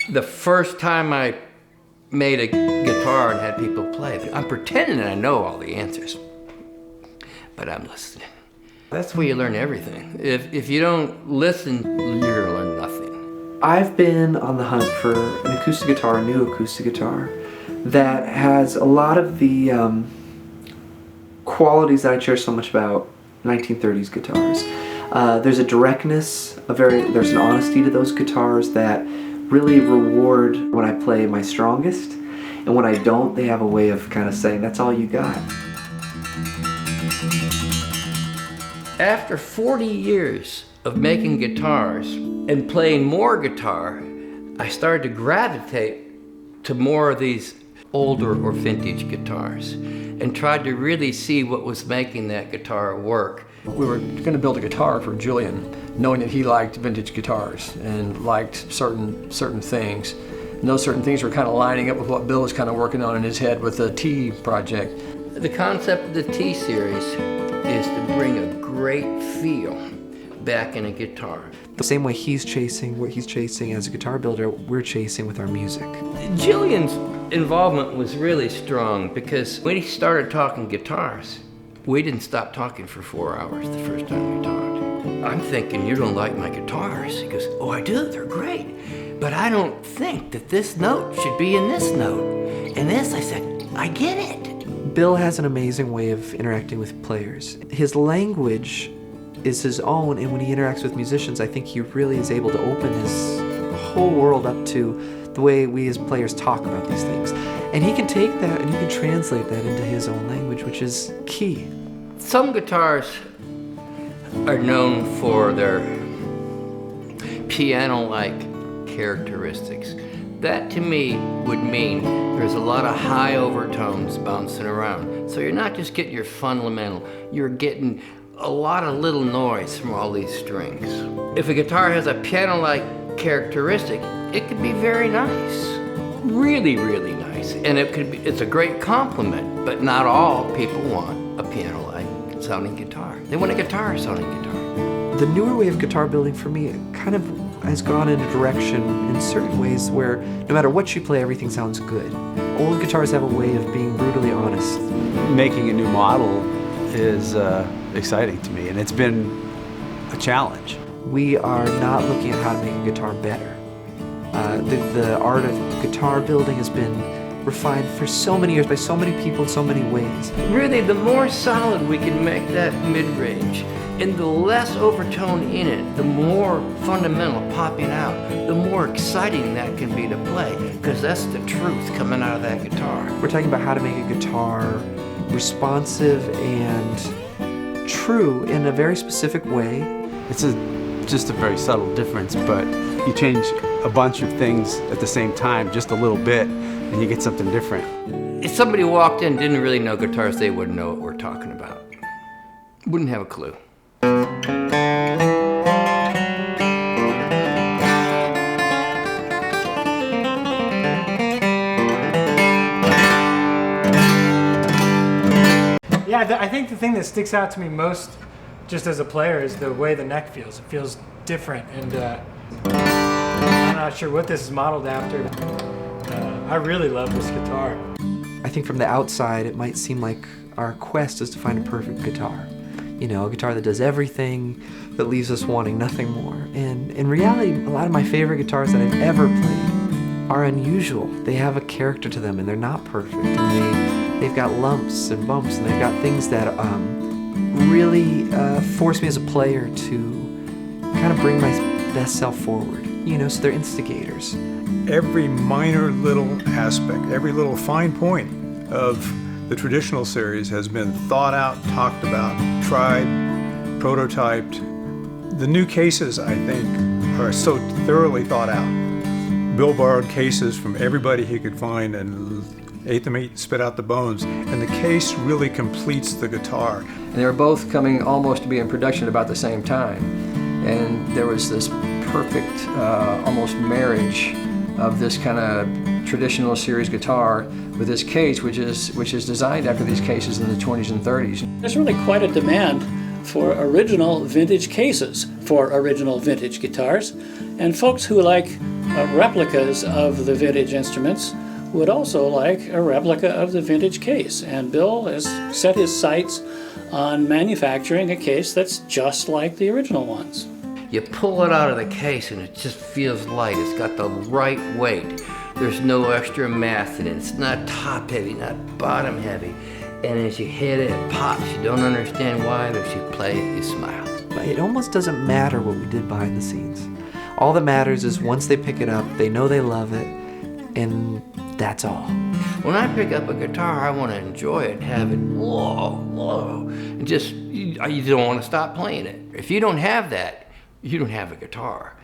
The first time I made a guitar and had people play, I'm pretending I know all the answers, but I'm listening. That's where you learn everything. If you don't listen, you're gonna learn nothing. I've been on the hunt for an acoustic guitar, a new acoustic guitar, that has a lot of the qualities that I cherish so much about 1930s guitars. There's a directness, there's an honesty to those guitars that really reward when I play my strongest, and when I don't, they have a way of kind of saying, that's all you got. After 40 years of making guitars and playing more guitar, I started to gravitate to more of these older or vintage guitars and tried to really see what was making that guitar work. We were going to build a guitar for Julian, knowing that he liked vintage guitars and liked certain things. And those certain things were kind of lining up with what Bill was kind of working on in his head with the T project. The concept of the T series is to bring a great feel back in a guitar. The same way he's chasing what he's chasing as a guitar builder, we're chasing with our music. Julian's involvement was really strong because when he started talking guitars, we didn't stop talking for 4 hours the first time we talked. I'm thinking, you don't like my guitars? He goes, oh, I do, they're great. But I don't think that this note should be in this note. And this, I said, I get it. Bill has an amazing way of interacting with players. His language is his own, and when he interacts with musicians, I think he really is able to open his whole world up to the way we as players talk about these things. And he can take that and he can translate that into his own language, which is key. Some guitars are known for their piano-like characteristics. That to me would mean there's a lot of high overtones bouncing around. So you're not just getting your fundamental, you're getting a lot of little noise from all these strings. If a guitar has a piano-like characteristic, it could be very nice. Really, really nice. And it's a great compliment, but not all people want a piano-like sounding guitar. They want a guitar sounding guitar. The newer way of guitar building for me kind of has gone in a direction in certain ways where no matter what you play, everything sounds good. Old guitars have a way of being brutally honest. Making a new model is exciting to me, and it's been a challenge. We are not looking at how to make a guitar better. The art of guitar building has been refined for so many years by so many people in so many ways. Really, the more solid we can make that mid-range, and the less overtone in it, the more fundamental popping out, the more exciting that can be to play, because that's the truth coming out of that guitar. We're talking about how to make a guitar responsive and true in a very specific way. It's just a very subtle difference, but you change a bunch of things at the same time, just a little bit, and you get something different. If somebody walked in and didn't really know guitars, they wouldn't know what we're talking about. Wouldn't have a clue. Yeah, I think the thing that sticks out to me most, just as a player, is the way the neck feels. It feels different, and I'm not sure what this is modeled after. I really love this guitar. I think from the outside, it might seem like our quest is to find a perfect guitar. You know, a guitar that does everything, that leaves us wanting nothing more. And in reality, a lot of my favorite guitars that I've ever played are unusual. They have a character to them, and they're not perfect. And they've got lumps and bumps, and they've got things that really force me as a player to kind of bring my best self forward. You know, so they're instigators. Every minor little aspect, every little fine point of the traditional series has been thought out, talked about, tried, prototyped. The new cases, I think, are so thoroughly thought out. Bill borrowed cases from everybody he could find and ate them, spit out the bones, and the case really completes the guitar. And they were both coming almost to be in production at about the same time. And there was this perfect, almost marriage of this kind of traditional series guitar with this case, which is designed after these cases in the 20s and 30s. There's really quite a demand for original vintage cases for original vintage guitars, and folks who like replicas of the vintage instruments would also like a replica of the vintage case. And Bill has set his sights on manufacturing a case that's just like the original ones. You pull it out of the case and it just feels light. It's got the right weight. There's no extra mass in it. It's not top heavy, not bottom heavy. And as you hit it, it pops. You don't understand why, but if you play it, you smile. It almost doesn't matter what we did behind the scenes. All that matters is once they pick it up, they know they love it, and that's all. When I pick up a guitar, I want to enjoy it, have it low, and just, you don't want to stop playing it. If you don't have that, you don't have a guitar.